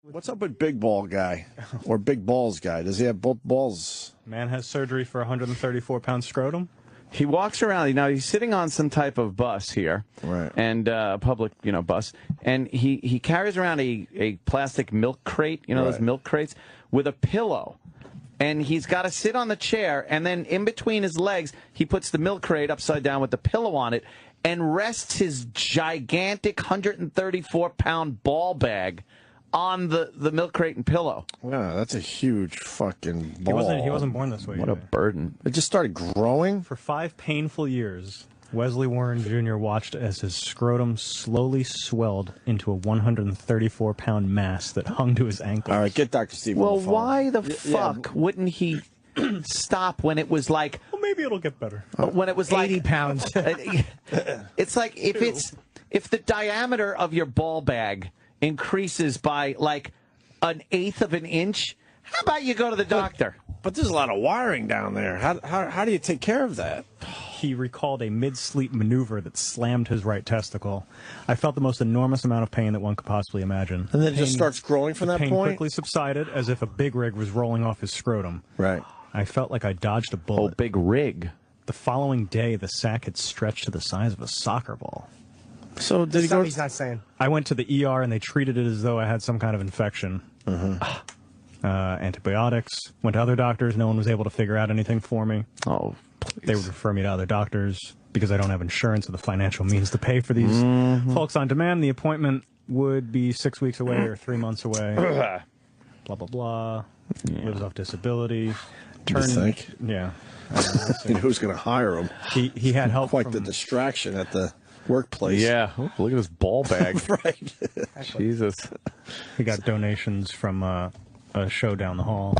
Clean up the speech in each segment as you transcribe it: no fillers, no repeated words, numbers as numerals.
What's up with Big Ball Guy or Big Balls Guy? Does he have both balls? Man has surgery for 134-pound scrotum. He walks around. Now he's sitting on some type of bus here, right? And a public, bus. And he carries around a plastic milk crate, those milk crates, with a pillow. And he's got to sit on the chair, and then in between his legs, he puts the milk crate upside down with the pillow on it, and rests his gigantic 134-pound ball bag on the milk crate and pillow. Yeah, that's a huge fucking ball. He wasn't born this way. What a burden. It just started growing? For 5 painful years, Wesley Warren Jr. watched as his scrotum slowly swelled into a 134-pound mass that hung to his ankles. All right, get Dr. Steve Well, on the phone. why the fuck wouldn't he stop when it was like... Well, maybe it'll get better. When it was 80 like... pounds. It's like if the diameter of your ball bag increases by like 1/8 of an inch, how about you go to the doctor? But there's a lot of wiring down there. How do you take care of that? He recalled a mid-sleep maneuver that slammed his right testicle. I felt the most enormous amount of pain that one could possibly imagine. And then it just starts growing from that pain point? quickly subsided as if a big rig was rolling off his scrotum. Right. I felt like I dodged a bullet. Oh, big rig. The following day, the sac had stretched to the size of a soccer ball. So did he go? He's not saying. I went to the ER and they treated it as though I had some kind of infection. Antibiotics. Went to other doctors. No one was able to figure out anything for me. Oh, please. They would refer me to other doctors because I don't have insurance or the financial means to pay for these folks on demand. The appointment would be 6 weeks away or 3 months away. Blah, blah, blah. Yeah. Lives off disability. You think? Yeah. Who's going to hire him? He had help Quite from, the distraction at the workplace. Yeah. Ooh, look at this ball bag. Right. Jesus. He got donations from a show down the hall.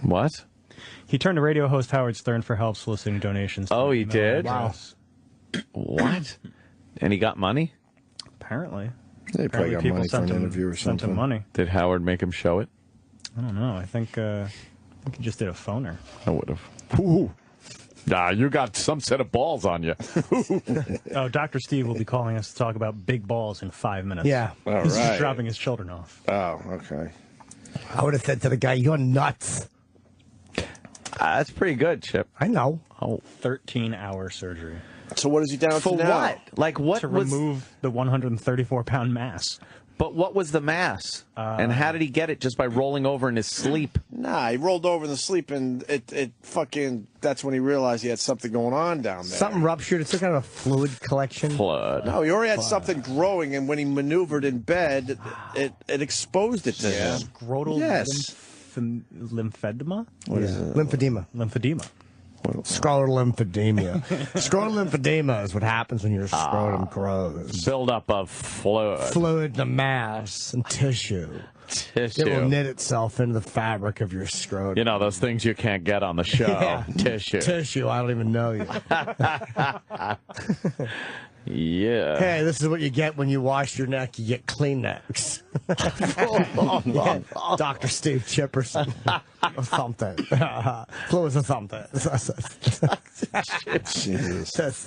What? He turned to radio host Howard Stern for help soliciting donations. Oh, he did? Wow. What? And he got money? Apparently. They probably got money for an interview or Sent him something. money. Did Howard make him show it? I don't know. I think he just did a phoner. I would have. Ooh. Nah, you got some set of balls on you. Oh, Dr. Steve will be calling us to talk about big balls in 5 minutes. Yeah. All He's right. dropping his children off. Oh, okay. I would have said to the guy, "You're nuts." That's pretty good, Chip. I know. Oh, 13-hour surgery. So what is he down for to now? what? Like what To was? remove the 134-pound mass. But what was the mass? And how did he get it? Just by rolling over in his sleep? Nah, he rolled over in the sleep, and it fucking. That's when he realized he had something going on down there. Something ruptured. It's some kind of a fluid collection. Blood. No, he already had something growing, and when he maneuvered in bed, it exposed it to him. Scrotal Yes. lymphedema? What is it? Lymphedema. Lymphedema. Scrotal lymphedema. Scrotal lymphedema is what happens when your scrotum grows. Buildup of fluid. Fluid, the mass, and tissue. It will Tissue. knit itself into the fabric of your scrotum. You know, those things you can't get on the show. Yeah. Tissue. Tissue, I don't even know you. Yeah. Hey, this is what you get when you wash your neck. You get Kleenex. Yeah. Dr. Steve Chipperson. Or something. Fluids or something. Jesus.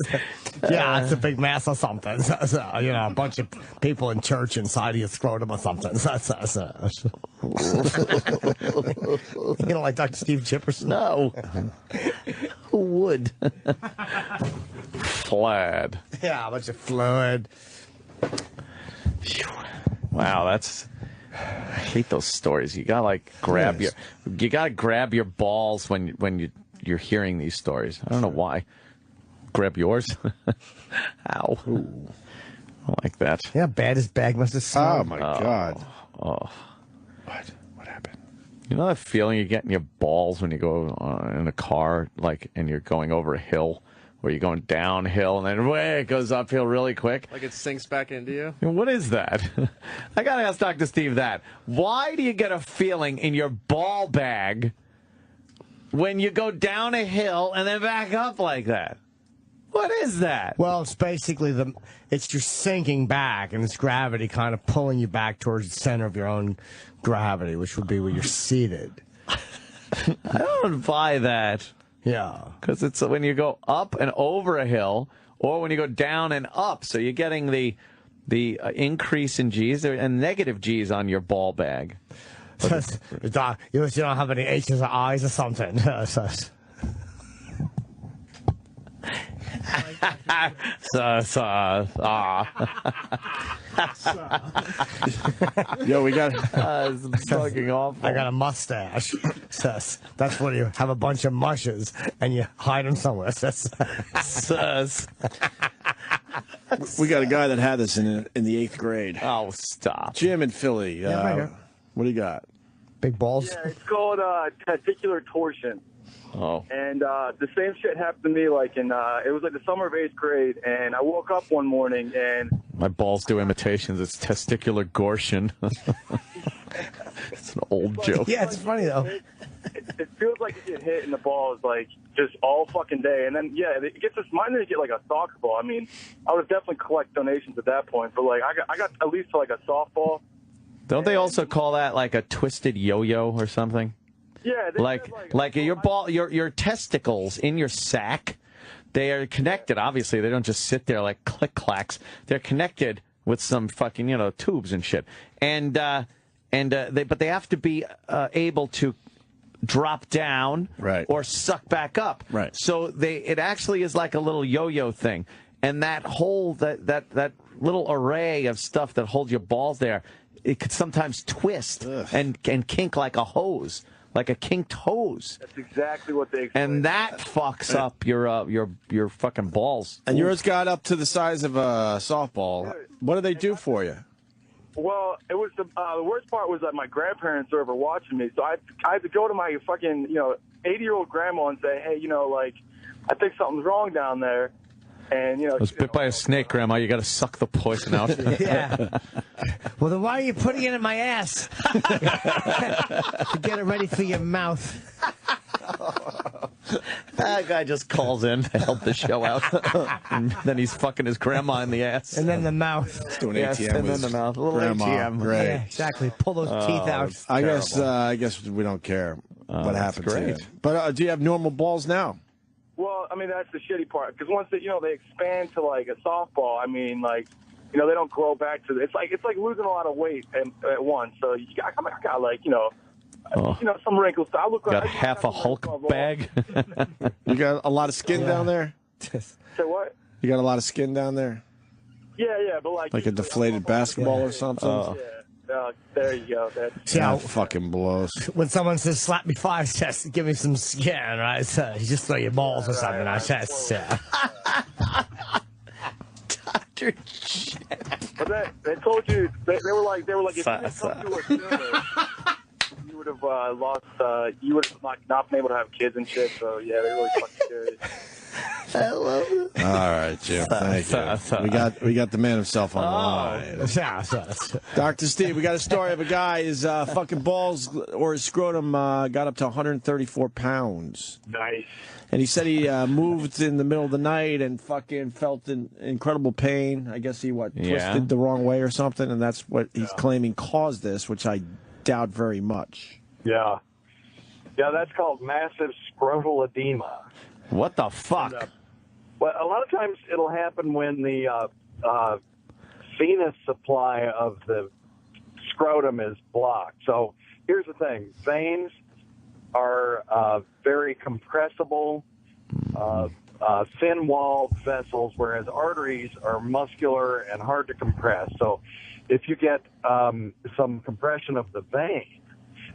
Yeah, it's a big mass or something. A bunch of people in church inside of your scrotum or something. You know, like Dr. Steve Chipperson? No. Who would? Flad. Yeah, a bunch of fluid. Wow, that's. I hate those stories. You gotta you gotta grab your balls when you're hearing these stories. I don't know why. Grab yours. Ow. I don't like that. Yeah, bad his bag must have Oh smelled. my God. Oh. What happened? You know that feeling you get in your balls when you go in a car, and you're going over a hill, where you're going downhill and then it goes uphill really quick? Like it sinks back into you? What is that? I gotta ask Dr. Steve that. Why do you get a feeling in your ball bag when you go down a hill and then back up like that? What is that? Well, it's basically it's your sinking back, and it's gravity kind of pulling you back towards the center of your own gravity, which would be where you're seated. I don't buy that. Yeah. Because it's when you go up and over a hill, or when you go down and up. So you're getting the the increase in G's and negative G's on your ball bag. You don't have any H's or I's or something. Yo, we got it's fucking awful. I got a mustache. That's when you have a bunch of mushes and you hide them somewhere. we got a guy that had this in the 8th grade. Oh, stop. Jim in Philly. right here. What do you got? Big balls. Yeah, it's called testicular torsion. Oh. And the same shit happened to me like it was like the summer of 8th grade, and I woke up one morning and My balls do imitations. It's testicular gortion. It's an old joke. Yeah, it's funny though. It feels like you get hit in the balls like just all fucking day, and then it gets this. Mine didn't get like a soccer ball. I mean, I would definitely collect donations at that point, but like I got at least to like a softball. Don't they also call that like a twisted yo-yo or something? Yeah, like your ball, your testicles in your sack, they are connected. Obviously, they don't just sit there like click clacks. They're connected with some fucking tubes and shit. But they have to be able to drop down Right. or suck back up. Right. So it actually is like a little yo-yo thing, and that whole that little array of stuff that holds your balls there, it could sometimes twist and kink like a hose. Like a kinked hose. That's exactly what they explained. And that fucks up your fucking balls. And yours got up to the size of a softball. What do they do for you? Well, it was the worst part was that my grandparents were over watching me, so I had to go to my fucking 80-year-old grandma and say, hey, like I think something's wrong down there. And I was bit by a snake, Grandma. You got to suck the poison out. Yeah. Well, then why are you putting it in my ass? To get it ready for your mouth. That guy just calls in to help the show out. And then he's fucking his grandma in the ass. And then the mouth. Doing Yes, ATM and with then the mouth. A little grandma. ATM. Great. Yeah, exactly. Pull those teeth out. I guess we don't care what happened to you. great. But do you have normal balls now? Well, I mean, that's the shitty part, because once they expand to like a softball, I mean, like, they don't grow back to it's like losing a lot of weight at once. So I got like, some wrinkles. I look Got like half a Hulk bag. You got a lot of skin down there? Say what? You got a lot of skin down there? Yeah, but like A deflated basketball or something? There you go. That fucking blows. When someone says slap me 5 cents, give me some skin, right? So you just throw your balls or something. I chest. Dr. Shit. But they told you they were like if you didn't come to a sooner, you would have lost. You would have not been able to have kids and shit. So yeah, they really fucking serious. I love it. All right, Jim. Thank you. We got the man himself on the line. Dr. Steve, we got a story of a guy, his fucking balls or his scrotum got up to 134 pounds. Nice. And he said he moved in the middle of the night and fucking felt incredible pain. I guess he, twisted the wrong way or something, and that's what he's claiming caused this, which I doubt very much. Yeah. Yeah, that's called massive scrotal edema. What the fuck? And, well, a lot of times it'll happen when the venous supply of the scrotum is blocked. So here's the thing. Veins are very compressible, thin-walled vessels, whereas arteries are muscular and hard to compress. So if you get some compression of the vein,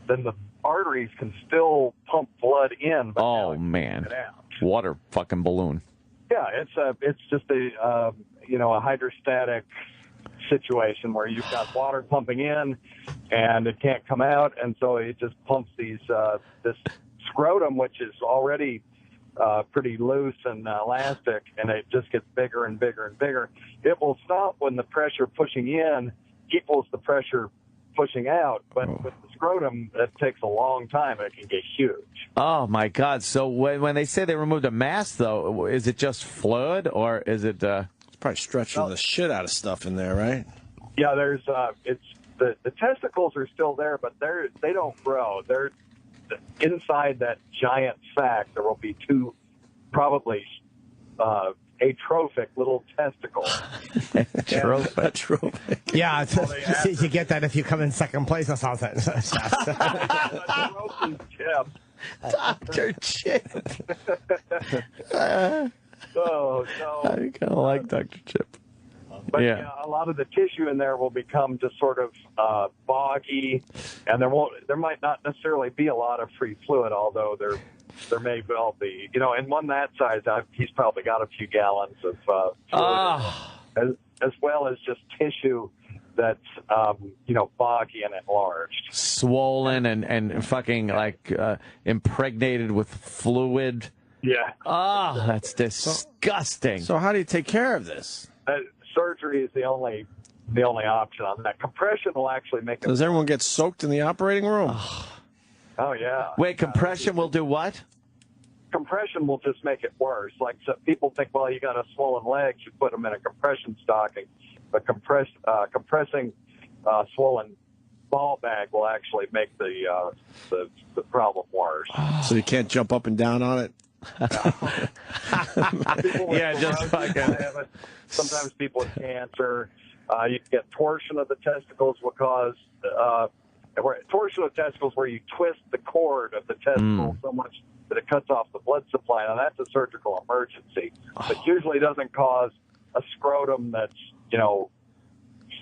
then the arteries can still pump blood in. But oh, man. Water fucking balloon. Yeah, it's just a hydrostatic situation where you've got water pumping in and it can't come out, and so it just pumps this scrotum, which is already pretty loose and elastic, and it just gets bigger and bigger and bigger. It will stop when the pressure pushing in equals the pressure pushing out, but with the scrotum, it takes a long time. It can get huge. Oh, my God. So when they say they removed a mass, though, is it just fluid, or is it... It's probably stretching the shit out of stuff in there, right? Yeah, there's it's the testicles are still there, but they don't grow. They're inside that giant sac. There will be two probably atrophic little testicle. Atrophic. Yeah, you get that if you come in second place or something. Dr. Chip. So I kind of like Dr. Chip. But yeah, a lot of the tissue in there will become just sort of boggy, and there might not necessarily be a lot of free fluid, although there may well be. You know, and one that size, he's probably got a few gallons of fluid, as well as just tissue that's boggy and enlarged, swollen and fucking like impregnated with fluid. Yeah. Oh, that's disgusting. So how do you take care of this? Surgery is the only option on that. Compression will actually make it. Does everyone get soaked in the operating room? Oh yeah. Wait, compression will do what? Compression will just make it worse. Like, so people think, well, you got a swollen leg, you put them in a compression stocking, but compressing swollen ball bag will actually make the problem worse. So you can't jump up and down on it. Yeah, just fucking. Sometimes people with cancer, you get torsion of the testicles will cause torsion of testicles where you twist the cord of the testicle so much that it cuts off the blood supply. Now that's a surgical emergency, but usually doesn't cause a scrotum that's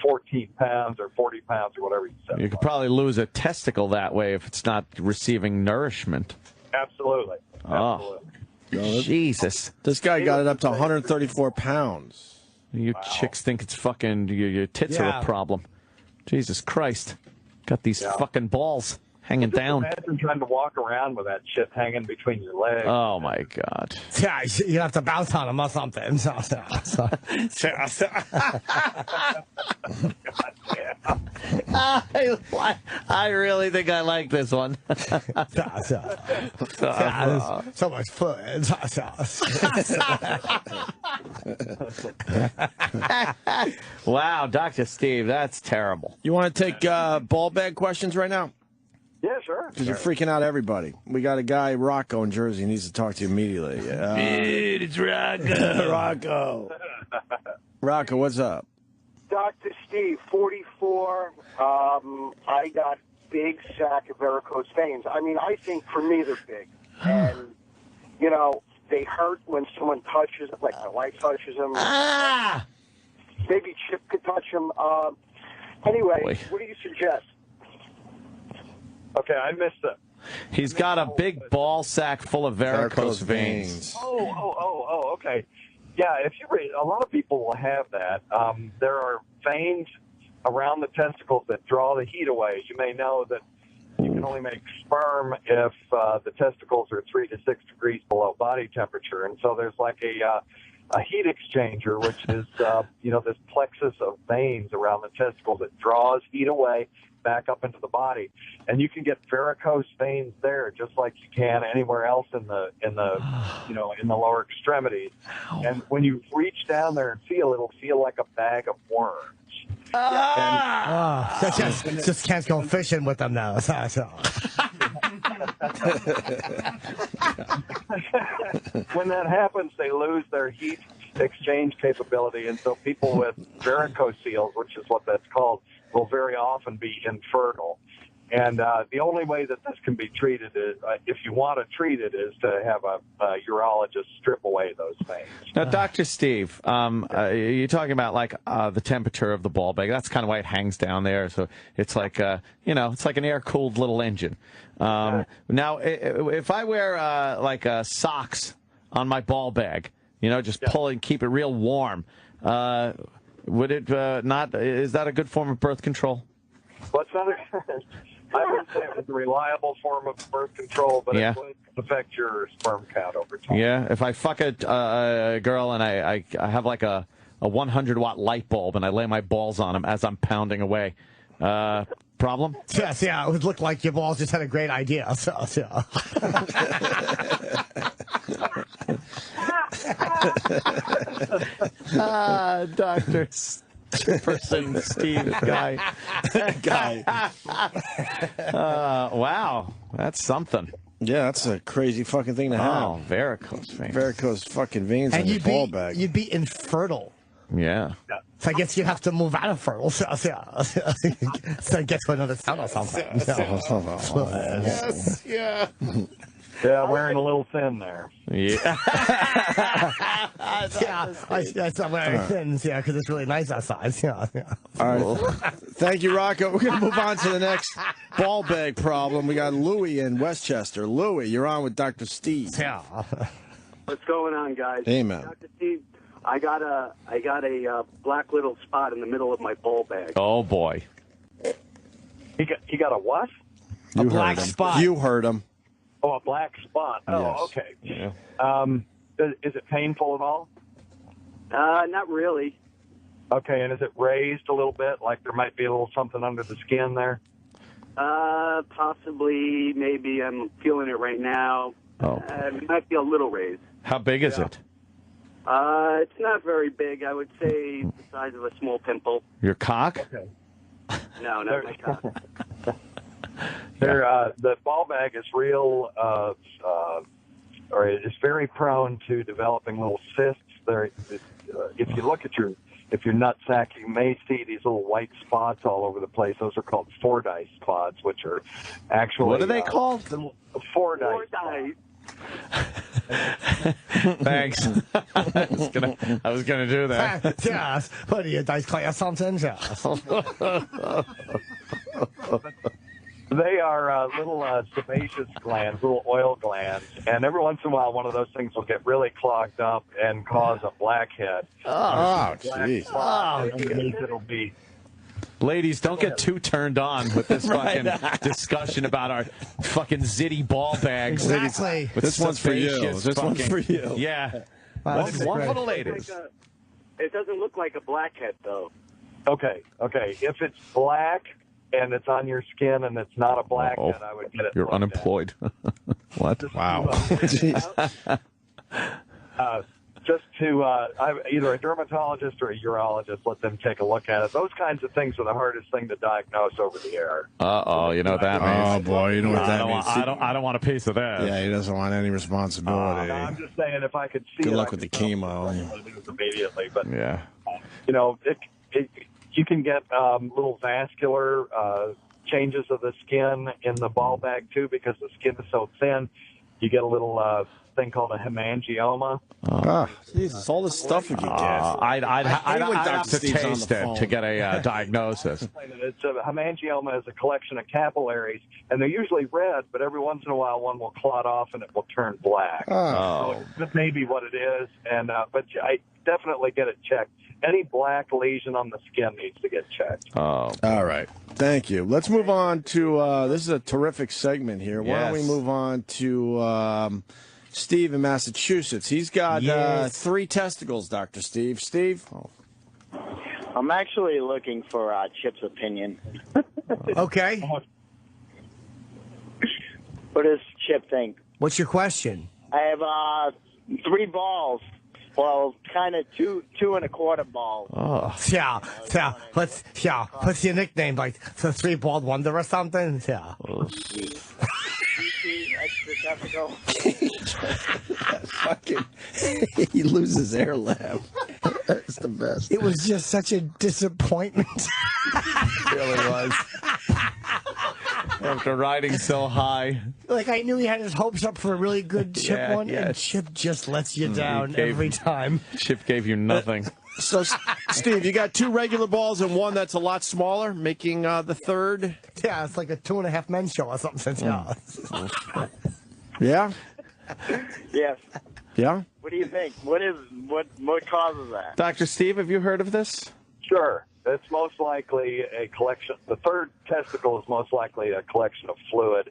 14 pounds or 40 pounds or whatever you said. You could probably lose a testicle that way if it's not receiving nourishment. Absolutely. Oh, Jesus. This guy got it up to 134 pounds. You chicks think it's fucking, your tits are a problem. Jesus Christ. Got these fucking balls hanging down. Imagine trying to walk around with that shit hanging between your legs. Oh, my God. Yeah, you have to bounce on them or something. I really think I like this one. So much fluid. Wow, Dr. Steve, that's terrible. You want to take ball bag questions right now? Yeah, sure. Because you're freaking out everybody. We got a guy, Rocco, in Jersey. He needs to talk to you immediately. Dude, it's Rocco. Rocco. Rocco, what's up? Dr. Steve, 44. I got big sack of varicose veins. I mean, I think for me they're big. And, they hurt when someone touches them, like my wife touches them. Maybe Chip could touch them. Anyway, what do you suggest? Okay, I missed it. He's got a big ball sack full of varicose veins. Oh, okay. Yeah, if you read, a lot of people will have that. There are veins around the testicles that draw the heat away. You may know that you can only make sperm if the testicles are 3 to 6 degrees below body temperature. And so there's like a heat exchanger, which is, this plexus of veins around the testicle that draws heat away back up into the body, and you can get varicose veins there just like you can anywhere else in the lower extremities. Ow. And when you reach down there and feel, it'll feel like a bag of worms. Just can't go fishing with them now. When that happens, they lose their heat exchange capability, and so people with varicocele, which is what that's called, will very often be infertile. And the only way that this can be treated is, if you want to treat it, is to have a urologist strip away those veins. Now, Dr. Steve, you're talking about like the temperature of the ball bag. That's kind of why it hangs down there. So it's like, it's like an air-cooled little engine. Now, if I wear socks on my ball bag, just pull and keep it real warm, would it not? Is that a good form of birth control? Well, it's not. I wouldn't say it's a reliable form of birth control, but it would affect your sperm count over time. Yeah, if I fuck a girl and I have like a 100-watt light bulb and I lay my balls on them as I'm pounding away, problem? Yes, it would look like your balls just had a great idea. Doctor Chipperson Steve guy. Wow, that's something. Yeah, that's a crazy fucking thing to have. Oh, varicose veins. Varicose fucking veins And on your ball bag. You'd be infertile. Yeah. So I guess you'd have to move out of fertile. So get to another town or something. Yes, yeah, wearing a little thin there. Yeah. That's not wearing thins, because it's really nice outside. All right. Thank you, Rocco. We're going to move on to the next ball bag problem. We got Louie in Westchester. Louie, you're on with Dr. Steve. Yeah. What's going on, guys? Hey, man. Dr. Steve, I got a black little spot in the middle of my ball bag. Oh, boy. You got a what? A black spot. You heard him. Oh, a black spot. Oh, Yes. okay. Yeah. Is it painful at all? Not really. Okay, and is it raised a little bit? Like there might be a little something under the skin there? Possibly, maybe. I'm feeling it right now. Oh. It might be a little raised. How big is it? It's not very big. I would say the size of a small pimple. Your cock? Okay. No, not my cock. The ball bag is real, or it's very prone to developing little cysts. If you look at your nutsack, you may see these little white spots all over the place. Those are called Fordyce spots, which are actually What are they called? Fordyce. Thanks. I was gonna do that. Yes. What are you, dice clay or something? They are little sebaceous glands, little oil glands, and every once in a while, one of those things will get really clogged up and cause a blackhead. Oh, jeez. Underneath it'll be. Ladies, don't get too turned on with this fucking discussion about our fucking zitty ball bags. Exactly. With This one's for you. sebaceous This one's fucking- for you. Yeah. Wow, One for the ladies. It doesn't look like a blackhead, though. Okay. If it's black and it's on your skin and it's not a blackhead, I would get it. You're looked unemployed. What? Wow. Jeez. Just to either a dermatologist or a urologist, let them take a look at it. Those kinds of things are the hardest thing to diagnose over the air. Uh-oh, you know what that Oh, means? boy, you know what that means. I don't want a piece of that. Yeah, he doesn't want any responsibility. No, I'm just saying, if I could see Good it, luck I with the could tell chemo. you what to do immediately. But Yeah. you can get little vascular changes of the skin in the ball bag too, because the skin is so thin. You get a little thing called a hemangioma. Jesus, all this stuff we could get. I'd have Dr. to Steve's on taste the it phone. to get a diagnosis. It's a hemangioma is a collection of capillaries, and they're usually red, but every once in a while one will clot off and it will turn black. Oh. So that may be what it is, and but I definitely get it checked. Any black lesion on the skin needs to get checked. Oh. All right. Thank you. Let's move on to this is a terrific segment here. Why don't we Yes. move on to Steve in Massachusetts? He's got 3 testicles, Dr. Steve. Steve? I'm actually looking for Chip's opinion. Okay. What does Chip think? What's your question? I have 3 balls. Well, kind of two and a quarter balls. Oh. Yeah. What's your nickname? Like the 3 bald wonder or something? Yeah. Extra testicle. Fucking, he loses air laugh. That's the best. It was just such a disappointment. It really was. After riding so high. Like, I knew he had his hopes up for a really good Chip one, and Chip just lets you down every time. Chip gave you nothing. So, Steve, you got 2 regular balls and one that's a lot smaller, making the third. Yeah, it's like a 2.5 Men show or something. Yeah? Yes. Yeah? What do you think? What causes that? Dr. Steve, have you heard of this? Sure. It's most likely a collection. The third testicle is most likely a collection of fluid.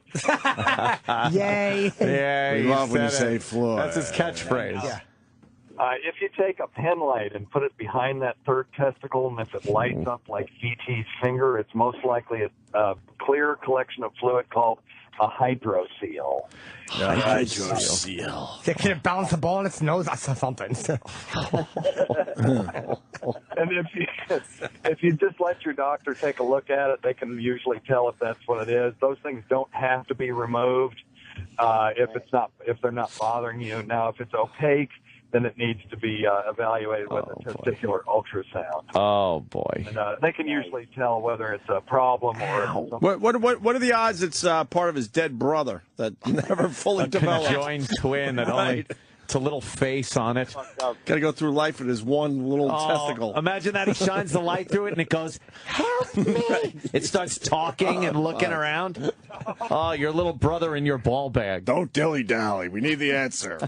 Yay. Yeah, We love when you say fluid. That's his catchphrase. Yeah. If you take a pen light and put it behind that third testicle, and if it lights up like E.T.'s finger, it's most likely a clear collection of fluid called a hydrocele. Hydrocele. They can't bounce the ball in its nose. I saw something. And if you just let your doctor take a look at it, they can usually tell if that's what it is. Those things don't have to be removed if they're not bothering you. Now, if it's opaque, then it needs to be evaluated with a testicular ultrasound. Oh boy! And they can usually tell whether it's a problem or. What are the odds it's part of his dead brother that never fully developed? Conjoined twin that only. It's a little face on it. Got to go through life with his one little testicle. Imagine that. He shines the light through it, and it goes, "Help me!" It starts talking and looking around. Oh, your little brother in your ball bag. Don't dilly-dally. We need the answer.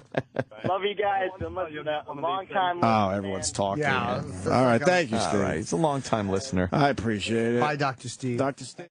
Love you guys. Been listening a long time. Oh, everyone's talking. Yeah. All right. Thank you, Steve. All right. He's a long-time listener. I appreciate it. Bye, Dr. Steve. Dr. Steve.